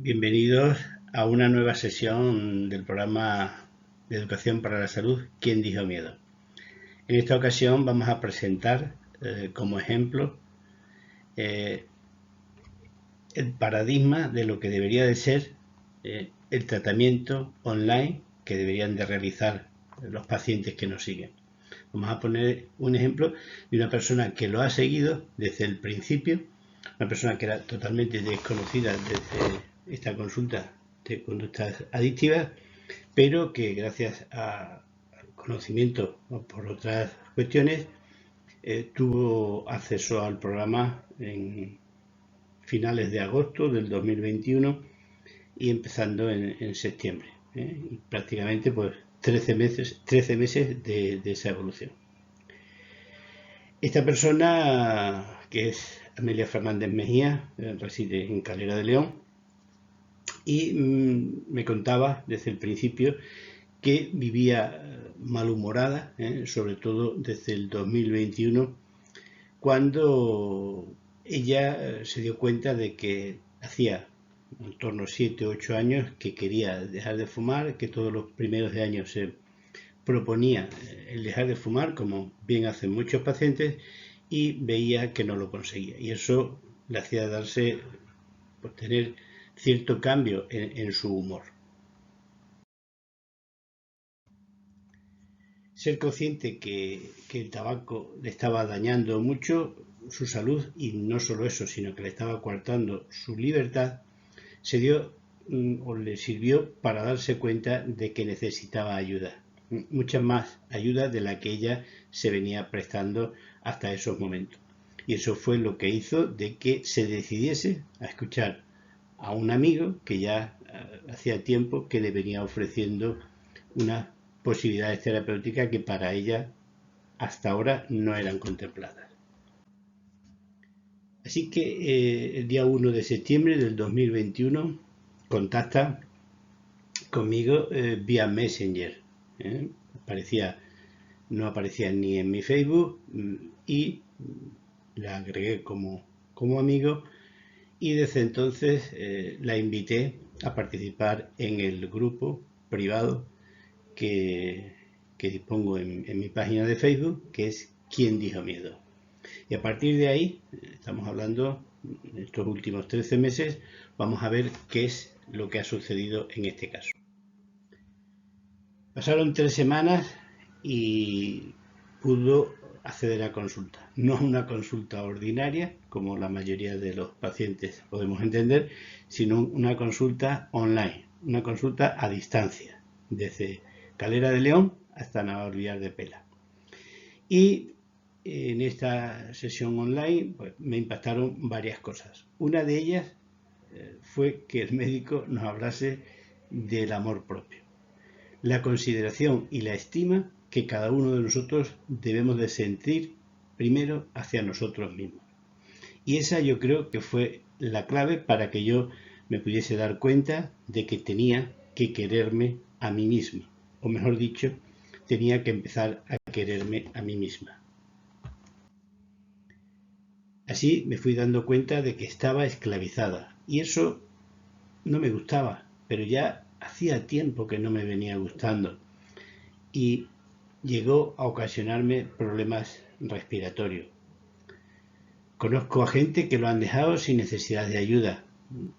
Bienvenidos a una nueva sesión del programa de Educación para la Salud, ¿Quién dijo miedo? En esta ocasión vamos a presentar como ejemplo el paradigma de lo que debería de ser el tratamiento online que deberían de realizar los pacientes que nos siguen. Vamos a poner un ejemplo de una persona que lo ha seguido desde el principio, una persona que era totalmente desconocida desde esta consulta de conductas adictivas, pero que gracias al conocimiento o por otras cuestiones tuvo acceso al programa en finales de agosto del 2021 y empezando en septiembre. Y prácticamente pues 13 meses de esa evolución. Esta persona, que es Amelia Fernández Mejía, reside en Calera de León, y me contaba desde el principio que vivía malhumorada, sobre todo desde el 2021, cuando ella se dio cuenta de que hacía en torno a 7 o 8 años que quería dejar de fumar, que todos los primeros de años se proponía el dejar de fumar, como bien hacen muchos pacientes, y veía que no lo conseguía. Y eso le hacía darse, pues, tener cierto cambio en su humor. Ser consciente que el tabaco le estaba dañando mucho su salud, y no solo eso, sino que le estaba coartando su libertad, se dio o le sirvió para darse cuenta de que necesitaba ayuda, mucha más ayuda de la que ella se venía prestando hasta esos momentos. Y eso fue lo que hizo de que se decidiese a escuchar a un amigo que ya hacía tiempo que le venía ofreciendo unas posibilidades terapéuticas que para ella hasta ahora no eran contempladas. Así que el día 1 de septiembre del 2021 contacta conmigo vía Messenger. No aparecía ni en mi Facebook, y la agregué como amigo, y desde entonces la invité a participar en el grupo privado que dispongo en mi página de Facebook, que es ¿Quién dijo miedo? Y a partir de ahí, estamos hablando en estos últimos 13 meses, vamos a ver qué es lo que ha sucedido en este caso. Pasaron 3 semanas y pudo acceder a consulta. No una consulta ordinaria, como la mayoría de los pacientes podemos entender, sino una consulta online, una consulta a distancia, desde Calera de León hasta Navalvillar de Pela. Y en esta sesión online pues, me impactaron varias cosas. Una de ellas fue que el médico nos hablase del amor propio, la consideración y la estima que cada uno de nosotros debemos de sentir primero hacia nosotros mismos. Y esa yo creo que fue la clave para que yo me pudiese dar cuenta de que tenía que quererme a mí misma, o mejor dicho, tenía que empezar a quererme a mí misma. Así me fui dando cuenta de que estaba esclavizada, y eso no me gustaba, pero ya hacía tiempo que no me venía gustando, y llegó a ocasionarme problemas respiratorios. Conozco a gente que lo han dejado sin necesidad de ayuda,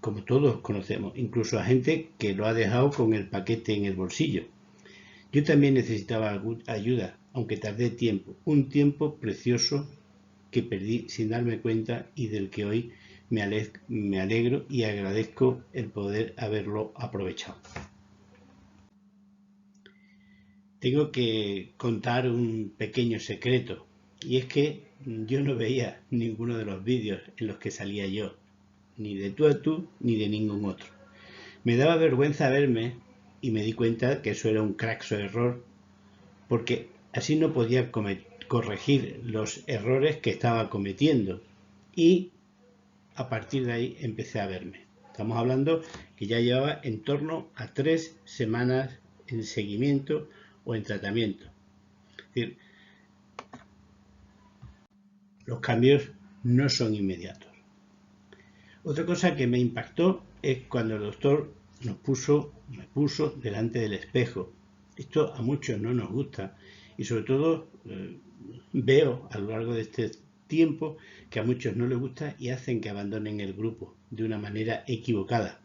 como todos conocemos, incluso a gente que lo ha dejado con el paquete en el bolsillo. Yo también necesitaba ayuda, aunque tardé tiempo, un tiempo precioso que perdí sin darme cuenta y del que hoy me alegro y agradezco el poder haberlo aprovechado. Tengo que contar un pequeño secreto, y es que yo no veía ninguno de los vídeos en los que salía yo, ni de tú a tú, ni de ningún otro. Me daba vergüenza verme y me di cuenta que eso era un craso error, porque así no podía corregir los errores que estaba cometiendo, y a partir de ahí empecé a verme. Estamos hablando que ya llevaba en torno a 3 semanas en seguimiento o en tratamiento. Es decir, los cambios no son inmediatos. Otra cosa que me impactó es cuando el doctor me puso delante del espejo. Esto a muchos no nos gusta y sobre todo veo a lo largo de este tiempo que a muchos no les gusta y hacen que abandonen el grupo de una manera equivocada.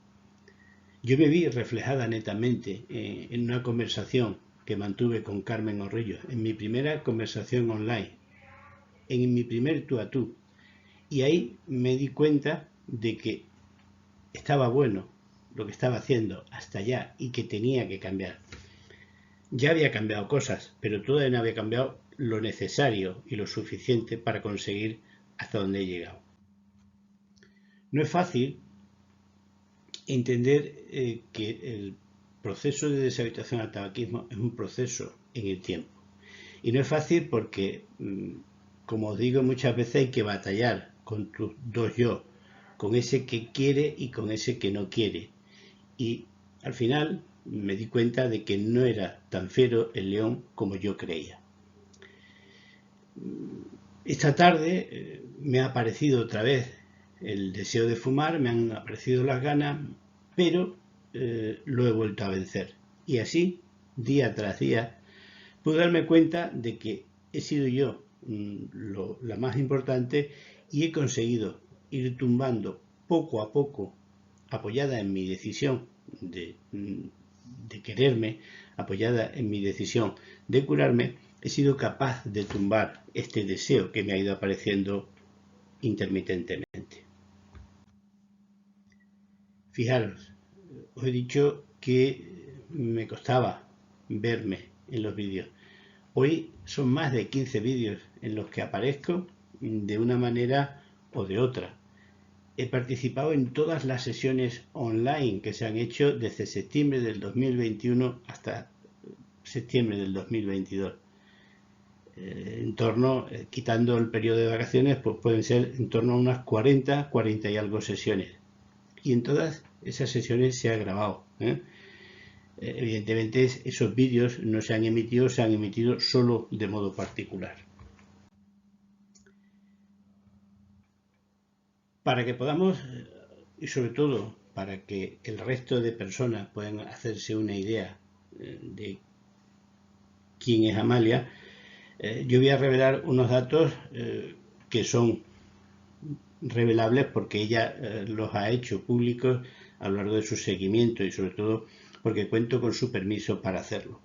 Yo me vi reflejada netamente en una conversación que mantuve con Carmen Orrillo, en mi primera conversación online, en mi primer tú a tú. Y ahí me di cuenta de que estaba bueno lo que estaba haciendo hasta allá y que tenía que cambiar. Ya había cambiado cosas, pero todavía no había cambiado lo necesario y lo suficiente para conseguir hasta donde he llegado. No es fácil entender que el proceso de deshabituación al tabaquismo es un proceso en el tiempo. Y no es fácil porque, como os digo muchas veces, hay que batallar con tus dos yo, con ese que quiere y con ese que no quiere. Y al final me di cuenta de que no era tan fiero el león como yo creía. Esta tarde me ha aparecido otra vez el deseo de fumar, me han aparecido las ganas, pero lo he vuelto a vencer. Y así, día tras día, pude darme cuenta de que he sido yo la más importante y he conseguido ir tumbando poco a poco, apoyada en mi decisión de quererme, apoyada en mi decisión de curarme, he sido capaz de tumbar este deseo que me ha ido apareciendo intermitentemente. Fijaros, os he dicho que me costaba verme en los vídeos. Hoy son más de 15 vídeos en los que aparezco de una manera o de otra. He participado en todas las sesiones online que se han hecho desde septiembre del 2021 hasta septiembre del 2022. Quitando el periodo de vacaciones, pues pueden ser en torno a unas 40 y algo sesiones. Y en todas esas sesiones se ha grabado. Evidentemente esos vídeos no se han emitido, se han emitido solo de modo particular. Para que podamos, y sobre todo para que el resto de personas puedan hacerse una idea de quién es Amalia, yo voy a revelar unos datos que son revelables porque ella los ha hecho públicos a lo largo de su seguimiento y sobre todo porque cuento con su permiso para hacerlo.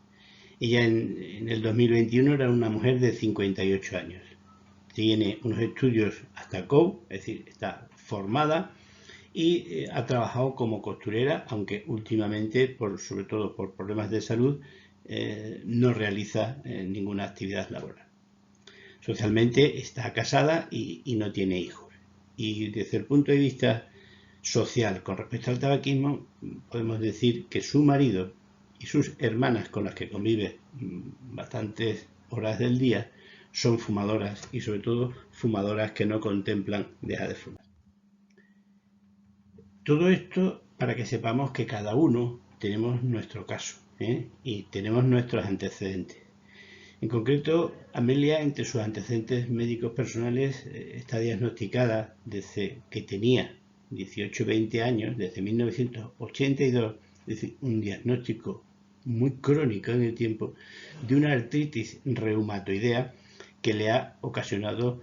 Ella en el 2021 era una mujer de 58 años. Tiene unos estudios hasta COU, es decir, está formada y ha trabajado como costurera, aunque últimamente, sobre todo por problemas de salud, no realiza ninguna actividad laboral. Socialmente está casada y no tiene hijos. Y desde el punto de vista social con respecto al tabaquismo, podemos decir que su marido y sus hermanas con las que convive bastantes horas del día son fumadoras y sobre todo fumadoras que no contemplan dejar de fumar. Todo esto para que sepamos que cada uno tenemos nuestro caso y tenemos nuestros antecedentes. En concreto, Amelia, entre sus antecedentes médicos personales, está diagnosticada desde que tenía 18-20 años, desde 1982, es decir, un diagnóstico muy crónico en el tiempo, de una artritis reumatoidea que le ha ocasionado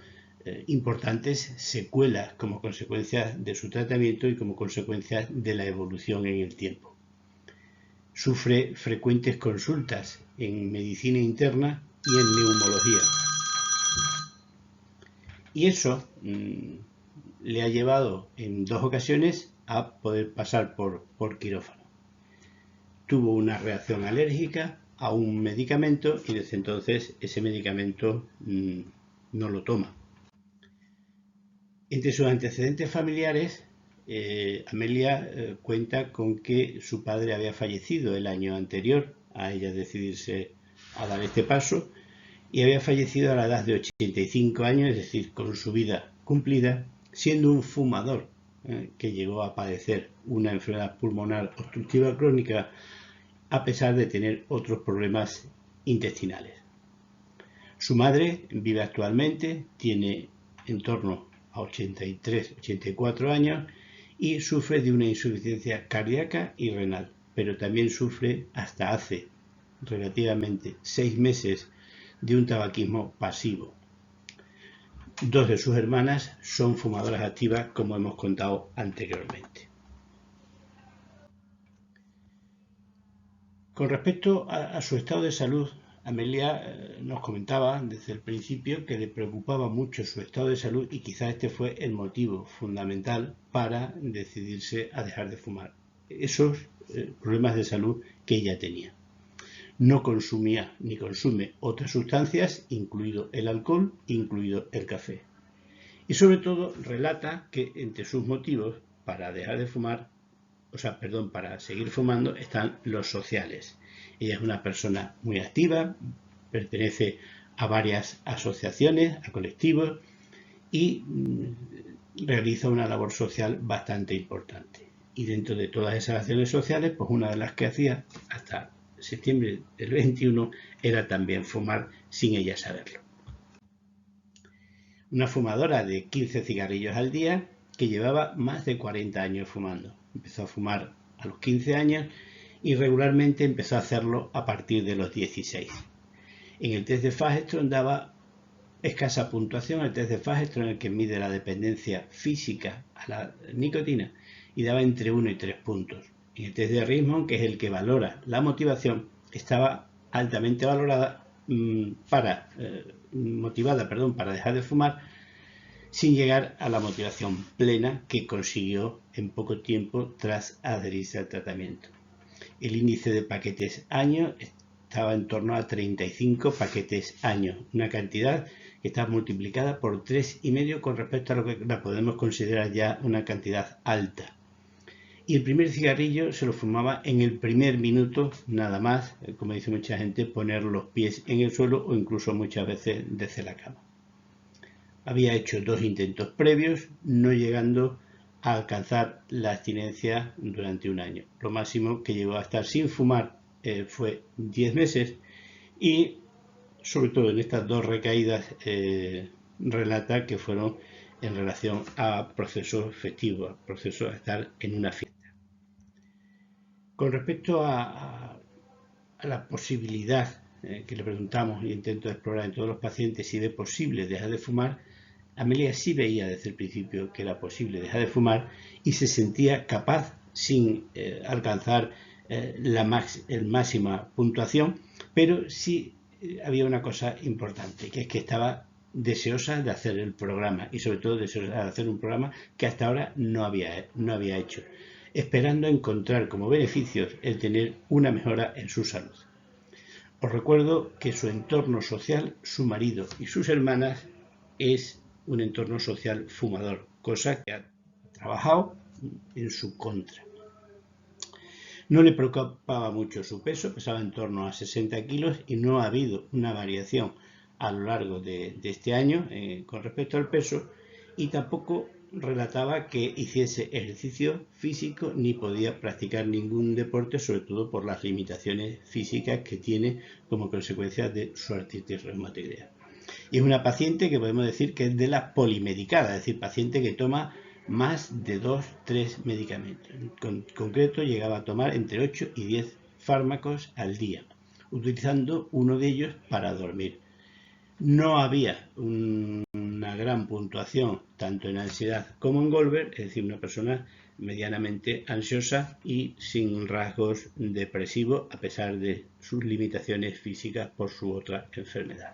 importantes secuelas como consecuencia de su tratamiento y como consecuencia de la evolución en el tiempo. Sufre frecuentes consultas en medicina interna y en neumología. Y eso le ha llevado en 2 ocasiones a poder pasar por quirófano. Tuvo una reacción alérgica a un medicamento y desde entonces ese medicamento no lo toma. Entre sus antecedentes familiares, Amelia cuenta con que su padre había fallecido el año anterior a ella decidirse a dar este paso y había fallecido a la edad de 85 años, es decir, con su vida cumplida, siendo un fumador que llegó a padecer una enfermedad pulmonar obstructiva crónica a pesar de tener otros problemas intestinales. Su madre vive actualmente, tiene en torno a 83-84 años y sufre de una insuficiencia cardíaca y renal, pero también sufre hasta hace relativamente 6 meses de un tabaquismo pasivo. Dos de sus hermanas son fumadoras activas, como hemos contado anteriormente. Con respecto a su estado de salud, Amelia nos comentaba desde el principio que le preocupaba mucho su estado de salud y quizás este fue el motivo fundamental para decidirse a dejar de fumar. Esos problemas de salud que ella tenía. No consumía ni consume otras sustancias, incluido el alcohol, incluido el café. Y sobre todo relata que entre sus motivos para dejar de fumar, para seguir fumando, están los sociales. Ella es una persona muy activa, pertenece a varias asociaciones, a colectivos y realiza una labor social bastante importante. Y dentro de todas esas acciones sociales, pues una de las que hacía hasta septiembre del 21 era también fumar sin ella saberlo. Una fumadora de 15 cigarrillos al día que llevaba más de 40 años fumando. Empezó a fumar a los 15 años y regularmente empezó a hacerlo a partir de los 16. En el test de Fagerström daba escasa puntuación, el test de Fagerström en el que mide la dependencia física a la nicotina, y daba entre 1 y 3 puntos. En el test de Rismond, que es el que valora la motivación, estaba altamente valorada para dejar de fumar, sin llegar a la motivación plena que consiguió en poco tiempo tras adherirse al tratamiento. El índice de paquetes año estaba en torno a 35 paquetes año, una cantidad que está multiplicada por 3,5 con respecto a lo que la podemos considerar ya una cantidad alta. Y el primer cigarrillo se lo fumaba en el primer minuto, nada más, como dice mucha gente, poner los pies en el suelo o incluso muchas veces desde la cama. Había hecho 2 intentos previos, no llegando a alcanzar la abstinencia durante un año. Lo máximo que llegó a estar sin fumar fue 10 meses y sobre todo en estas 2 recaídas relata que fueron en relación a procesos festivos, a procesos de estar en una fiesta. Con respecto a la posibilidad que le preguntamos y intento explorar en todos los pacientes si es posible dejar de fumar, Amelia sí veía desde el principio que era posible dejar de fumar y se sentía capaz, sin alcanzar la máxima puntuación, pero sí había una cosa importante, que es que estaba deseosa de hacer el programa y sobre todo deseosa de hacer un programa que hasta ahora no había hecho, esperando encontrar como beneficios el tener una mejora en su salud. Os recuerdo que su entorno social, su marido y sus hermanas, es un entorno social fumador, cosa que ha trabajado en su contra. No le preocupaba mucho su peso, pesaba en torno a 60 kilos y no ha habido una variación a lo largo de este año con respecto al peso, y tampoco relataba que hiciese ejercicio físico ni podía practicar ningún deporte, sobre todo por las limitaciones físicas que tiene como consecuencia de su artritis reumatoidea. Y es una paciente que podemos decir que es de las polimedicadas, es decir, paciente que toma más de 2-3 medicamentos. En concreto, llegaba a tomar entre 8 y 10 fármacos al día, utilizando uno de ellos para dormir. No había una gran puntuación tanto en ansiedad como en Goldberg, es decir, una persona medianamente ansiosa y sin rasgos depresivos a pesar de sus limitaciones físicas por su otra enfermedad.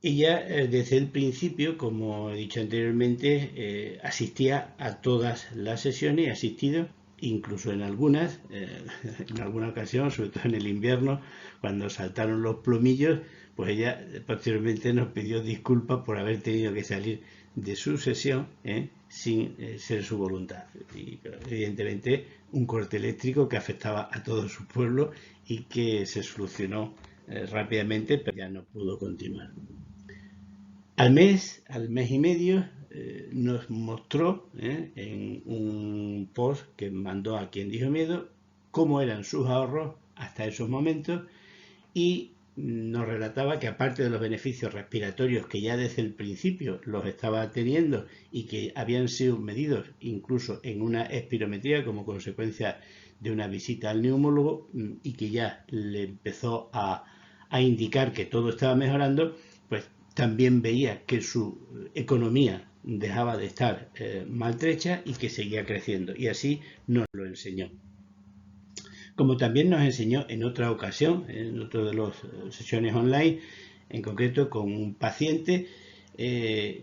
Ella desde el principio, como he dicho anteriormente, asistía a todas las sesiones, ha asistido incluso en alguna ocasión, sobre todo en el invierno, cuando saltaron los plomillos, pues ella posteriormente nos pidió disculpas por haber tenido que salir de su sesión sin ser su voluntad. Y evidentemente un corte eléctrico que afectaba a todo su pueblo y que se solucionó rápidamente, pero ya no pudo continuar. Al mes y medio, nos mostró en un post que mandó a Quien Dijo Miedo cómo eran sus ahorros hasta esos momentos y nos relataba que aparte de los beneficios respiratorios que ya desde el principio los estaba teniendo y que habían sido medidos incluso en una espirometría como consecuencia de una visita al neumólogo y que ya le empezó a indicar que todo estaba mejorando, pues también veía que su economía dejaba de estar maltrecha y que seguía creciendo, y así nos lo enseñó. Como también nos enseñó en otra ocasión, en otra de las sesiones online, en concreto con un paciente,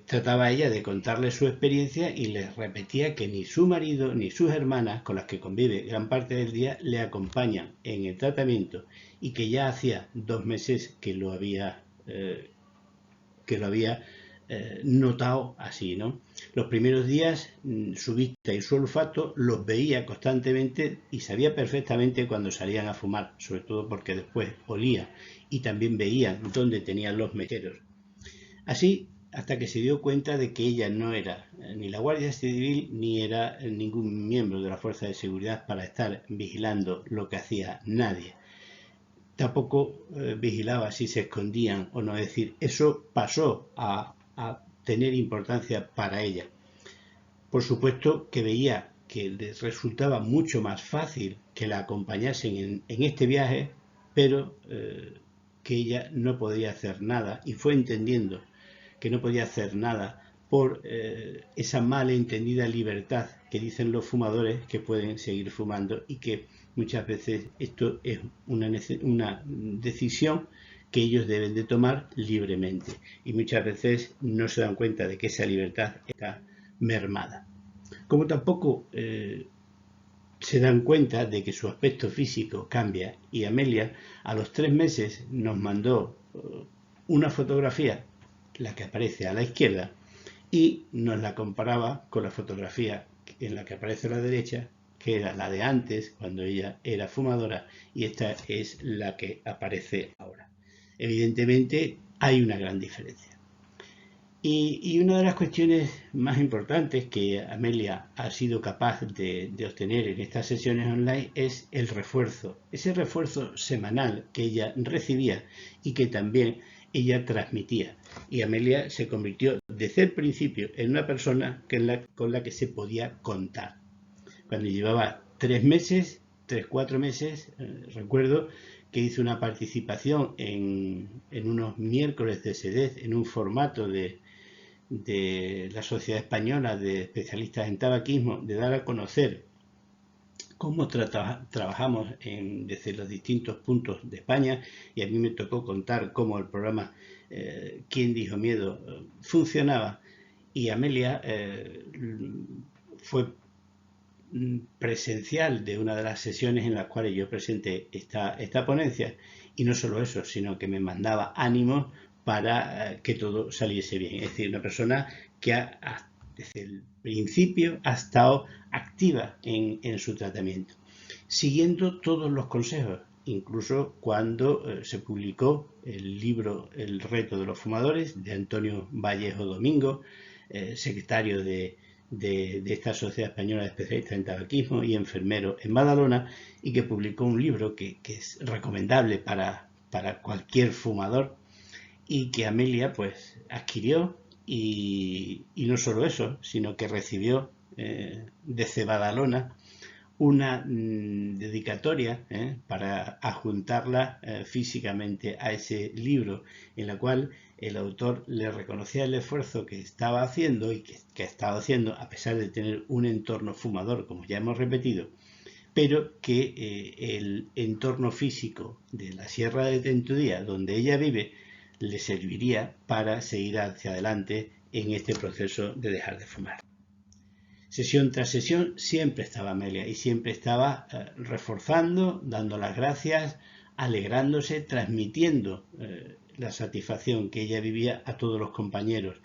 trataba ella de contarle su experiencia y les repetía que ni su marido ni sus hermanas, con las que convive gran parte del día, le acompañan en el tratamiento y que ya hacía 2 meses que lo había notado así, ¿no? Los primeros días su vista y su olfato los veía constantemente y sabía perfectamente cuando salían a fumar, sobre todo porque después olía y también veía dónde tenían los mecheros. Así hasta que se dio cuenta de que ella no era ni la Guardia Civil ni era ningún miembro de la Fuerza de Seguridad para estar vigilando lo que hacía nadie. Tampoco vigilaba si se escondían o no. Es decir, eso pasó a tener importancia para ella. Por supuesto que veía que les resultaba mucho más fácil que la acompañasen en este viaje, pero que ella no podía hacer nada, y fue entendiendo que no podía hacer nada por esa malentendida libertad que dicen los fumadores que pueden seguir fumando, y que muchas veces esto es una decisión que ellos deben de tomar libremente, y muchas veces no se dan cuenta de que esa libertad está mermada. Como tampoco se dan cuenta de que su aspecto físico cambia, y Amelia a los 3 meses nos mandó una fotografía, la que aparece a la izquierda, y nos la comparaba con la fotografía en la que aparece a la derecha, que era la de antes, cuando ella era fumadora, y esta es la que aparece ahora. Evidentemente hay una gran diferencia. Y una de las cuestiones más importantes que Amelia ha sido capaz de obtener en estas sesiones online es el refuerzo, ese refuerzo semanal que ella recibía y que también ella transmitía. Y Amelia se convirtió desde el principio en una persona con la que se podía contar. Cuando llevaba 3 meses, 4 meses, recuerdo que hizo una participación en unos miércoles de SEDEZ en un formato de la Sociedad Española de Especialistas en Tabaquismo, de dar a conocer cómo trabajamos desde los distintos puntos de España, y a mí me tocó contar cómo el programa ¿Quién dijo miedo? Funcionaba, y Amelia fue presencial de una de las sesiones en las cuales yo presenté esta ponencia, y no solo eso, sino que me mandaba ánimos para que todo saliese bien. Es decir, una persona que desde el principio ha estado activa en su tratamiento, siguiendo todos los consejos, incluso cuando se publicó el libro El reto de los fumadores, de Antonio Vallejo Domingo, secretario de esta Sociedad Española de Especialistas en Tabaquismo y enfermero en Badalona, y que publicó un libro que es recomendable para cualquier fumador, y que Amelia pues adquirió, y no solo eso, sino que recibió desde Badalona una dedicatoria para adjuntarla físicamente a ese libro, en la cual el autor le reconocía el esfuerzo que estaba haciendo y que ha estado haciendo a pesar de tener un entorno fumador, como ya hemos repetido, pero que el entorno físico de la Sierra de Tentudía, donde ella vive, le serviría para seguir hacia adelante en este proceso de dejar de fumar. Sesión tras sesión siempre estaba Amelia, y siempre estaba reforzando, dando las gracias, alegrándose, transmitiendo la satisfacción que ella vivía a todos los compañeros,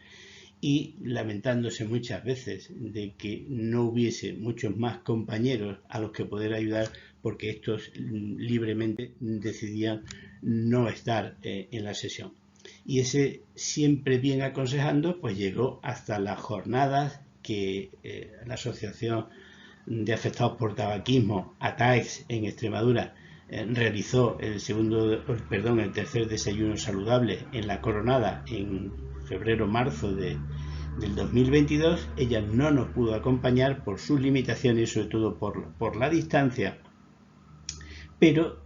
y lamentándose muchas veces de que no hubiese muchos más compañeros a los que poder ayudar, porque estos libremente decidían no estar en la sesión. Y ese siempre bien aconsejando pues llegó hasta las jornadas que la Asociación de Afectados por Tabaquismo, ATAEX, en Extremadura, realizó el tercer desayuno saludable en La Coronada en febrero-marzo del 2022, ella no nos pudo acompañar por sus limitaciones, sobre todo por la distancia, pero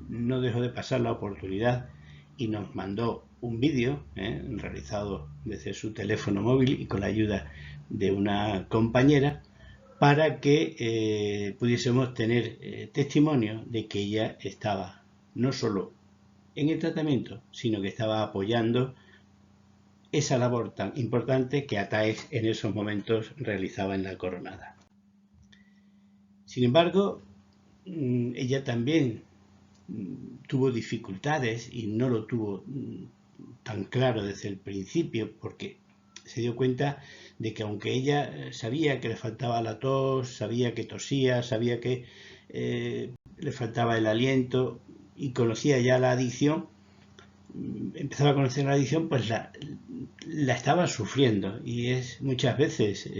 no dejó de pasar la oportunidad y nos mandó un vídeo realizado desde su teléfono móvil y con la ayuda de una compañera para que pudiésemos tener testimonio de que ella estaba no solo en el tratamiento, sino que estaba apoyando esa labor tan importante que ATAES en esos momentos realizaba en La Coronada. Sin embargo, ella también tuvo dificultades y no lo tuvo tan claro desde el principio, porque se dio cuenta de que aunque ella sabía que le faltaba la tos, sabía que tosía, sabía que le faltaba el aliento y conocía ya la adicción, empezaba a conocer la adicción, pues la estaba sufriendo, y es muchas veces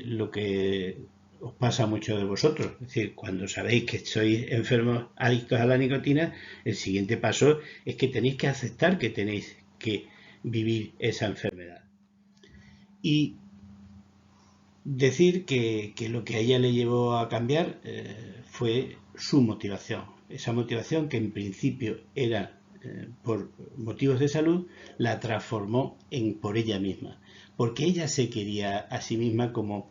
lo que os pasa a muchos de vosotros. Es decir, cuando sabéis que sois enfermos adictos a la nicotina, el siguiente paso es que tenéis que aceptar que tenéis que vivir esa enfermedad. Y decir que lo que a ella le llevó a cambiar fue su motivación. Esa motivación que en principio era por motivos de salud, la transformó en por ella misma, porque ella se quería a sí misma, como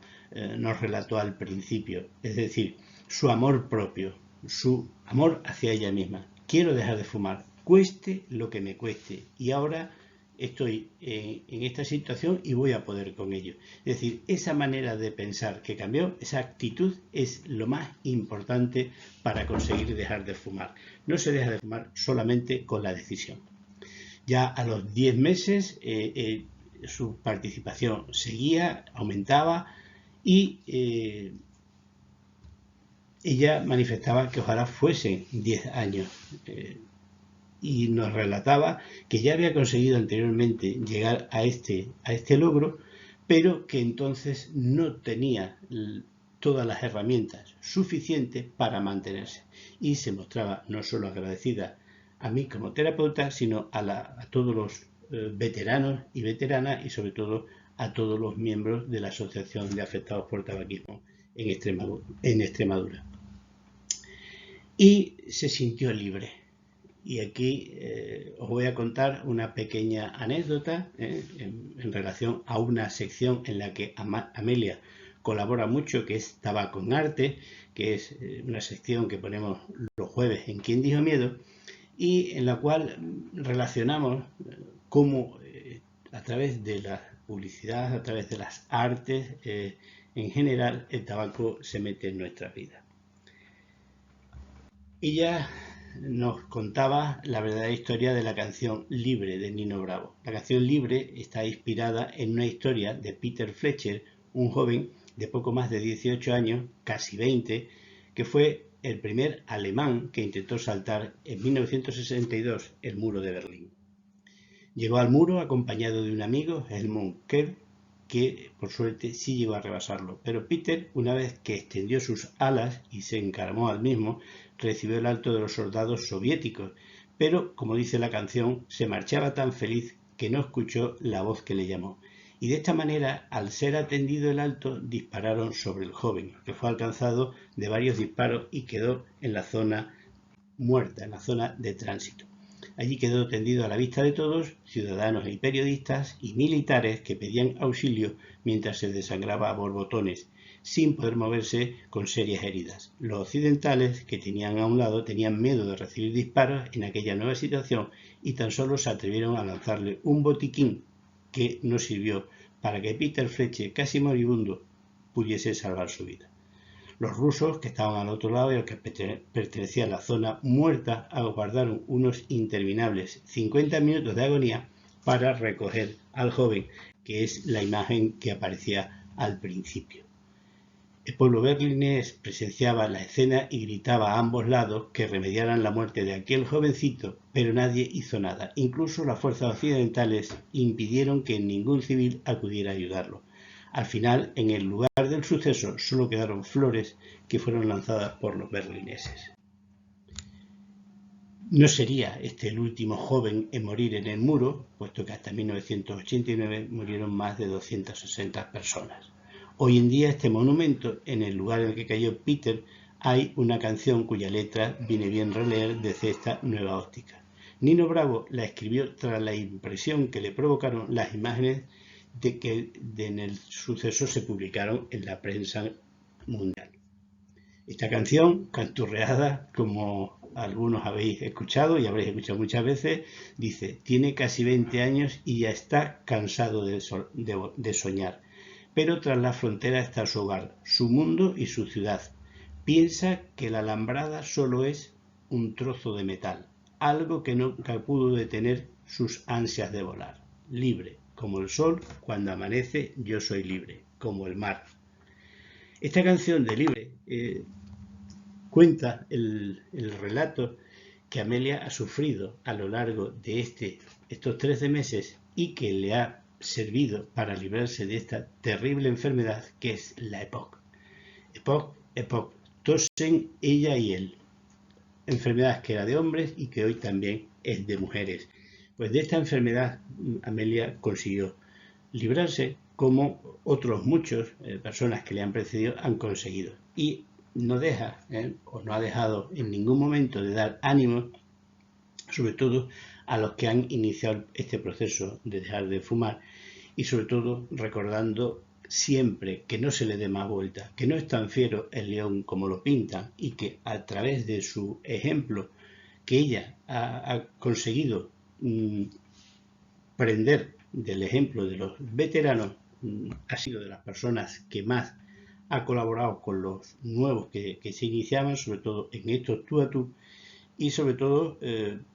nos relató al principio, es decir, su amor propio, su amor hacia ella misma. Quiero dejar de fumar, cueste lo que me cueste, y ahora estoy en esta situación y voy a poder con ello. Es decir, esa manera de pensar que cambió, esa actitud es lo más importante para conseguir dejar de fumar. No se deja de fumar solamente con la decisión. Ya a los 10 meses su participación seguía, aumentaba, y ella manifestaba que ojalá fuesen 10 años. Y nos relataba que ya había conseguido anteriormente llegar a este logro, pero que entonces no tenía todas las herramientas suficientes para mantenerse, y se mostraba no solo agradecida a mí como terapeuta, sino a todos los veteranos y veteranas, y sobre todo a todos los miembros de la Asociación de Afectados por Tabaquismo en Extremadura. Y se sintió libre. Y aquí os voy a contar una pequeña anécdota en relación a una sección en la que Amelia colabora mucho, que es Tabaco en Arte, que es una sección que ponemos los jueves en ¿Quién dijo miedo?, y en la cual relacionamos cómo a través de la publicidad, a través de las artes, en general, el tabaco se mete en nuestras vidas. Ella nos contaba la verdadera historia de la canción Libre de Nino Bravo. La canción Libre está inspirada en una historia de Peter Fletcher, un joven de poco más de 18 años, casi 20, que fue el primer alemán que intentó saltar en 1962 el muro de Berlín. Llegó al muro acompañado de un amigo, Helmut Kerr, que por suerte sí llegó a rebasarlo, pero Peter, una vez que extendió sus alas y se encaramó al mismo, recibió el alto de los soldados soviéticos, pero, como dice la canción, se marchaba tan feliz que no escuchó la voz que le llamó. Y de esta manera, al ser atendido el alto, dispararon sobre el joven, que fue alcanzado de varios disparos y quedó en la zona muerta, en la zona de tránsito. Allí quedó tendido a la vista de todos, ciudadanos y periodistas y militares que pedían auxilio mientras se desangraba a borbotones, sin poder moverse, con serias heridas. Los occidentales, que tenían a un lado, tenían miedo de recibir disparos en aquella nueva situación y tan solo se atrevieron a lanzarle un botiquín que no sirvió para que Peter Fletcher, casi moribundo, pudiese salvar su vida. Los rusos, que estaban al otro lado y al que pertenecía a la zona muerta, aguardaron unos interminables 50 minutos de agonía para recoger al joven, que es la imagen que aparecía al principio. El pueblo berlinés presenciaba la escena y gritaba a ambos lados que remediaran la muerte de aquel jovencito, pero nadie hizo nada. Incluso las fuerzas occidentales impidieron que ningún civil acudiera a ayudarlo. Al final, en el lugar del suceso, solo quedaron flores que fueron lanzadas por los berlineses. No sería este el último joven en morir en el muro, puesto que hasta 1989 murieron más de 260 personas. Hoy en día este monumento, en el lugar en el que cayó Peter, hay una canción cuya letra viene bien releer desde esta nueva óptica. Nino Bravo la escribió tras la impresión que le provocaron las imágenes de que en el suceso se publicaron en la prensa mundial. Esta canción, canturreada, como algunos habéis escuchado y habréis escuchado muchas veces, dice: tiene casi 20 años y ya está cansado de soñar, pero tras la frontera está su hogar, su mundo y su ciudad. Piensa que la alambrada solo es un trozo de metal, algo que nunca pudo detener sus ansias de volar. Libre, como el sol, cuando amanece yo soy libre, como el mar. Esta canción de Libre cuenta el relato que Amelia ha sufrido a lo largo de estos 13 meses y que le ha servido para librarse de esta terrible enfermedad que es la EPOC. EPOC, tosen ella y él. Enfermedad que era de hombres y que hoy también es de mujeres. Pues de esta enfermedad Amelia consiguió librarse, como otros muchos personas que le han precedido han conseguido. Y no deja, o no ha dejado en ningún momento de dar ánimo, sobre todo a los que han iniciado este proceso de dejar de fumar, y sobre todo recordando siempre que no se le dé más vuelta, que no es tan fiero el león como lo pintan, y que a través de su ejemplo, que ella ha conseguido aprender del ejemplo de los veteranos, ha sido de las personas que más ha colaborado con los nuevos que se iniciaban, sobre todo en estos tú a tú, y sobre todo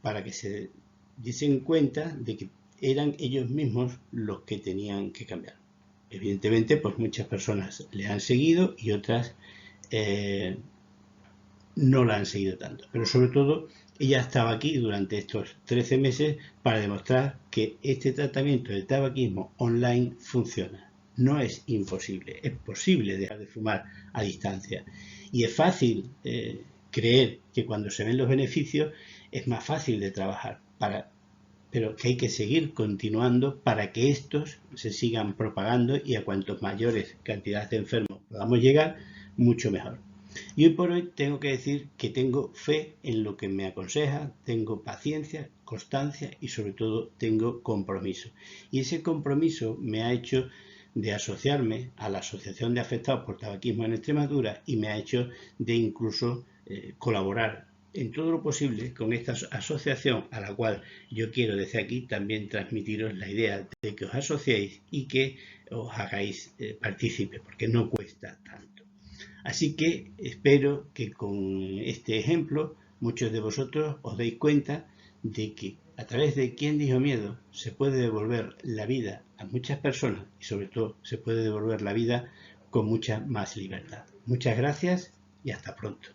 para que se diesen cuenta de que eran ellos mismos los que tenían que cambiar. Evidentemente, pues muchas personas le han seguido y otras no la han seguido tanto, pero sobre todo ella estaba aquí durante estos 13 meses para demostrar que este tratamiento del tabaquismo online funciona. No es imposible, es posible dejar de fumar a distancia. Y es fácil creer que cuando se ven los beneficios es más fácil de trabajar, pero que hay que seguir continuando para que estos se sigan propagando, y a cuantos mayores cantidades de enfermos podamos llegar, mucho mejor. Y hoy por hoy tengo que decir que tengo fe en lo que me aconseja, tengo paciencia, constancia y sobre todo tengo compromiso. Y ese compromiso me ha hecho de asociarme a la Asociación de Afectados por Tabaquismo en Extremadura, y me ha hecho de incluso colaborar en todo lo posible con esta asociación, a la cual yo quiero desde aquí también transmitiros la idea de que os asociéis y que os hagáis partícipes, porque no cuesta tanto. Así que espero que con este ejemplo muchos de vosotros os deis cuenta de que a través de Quién dijo miedo se puede devolver la vida a muchas personas, y sobre todo se puede devolver la vida con mucha más libertad. Muchas gracias y hasta pronto.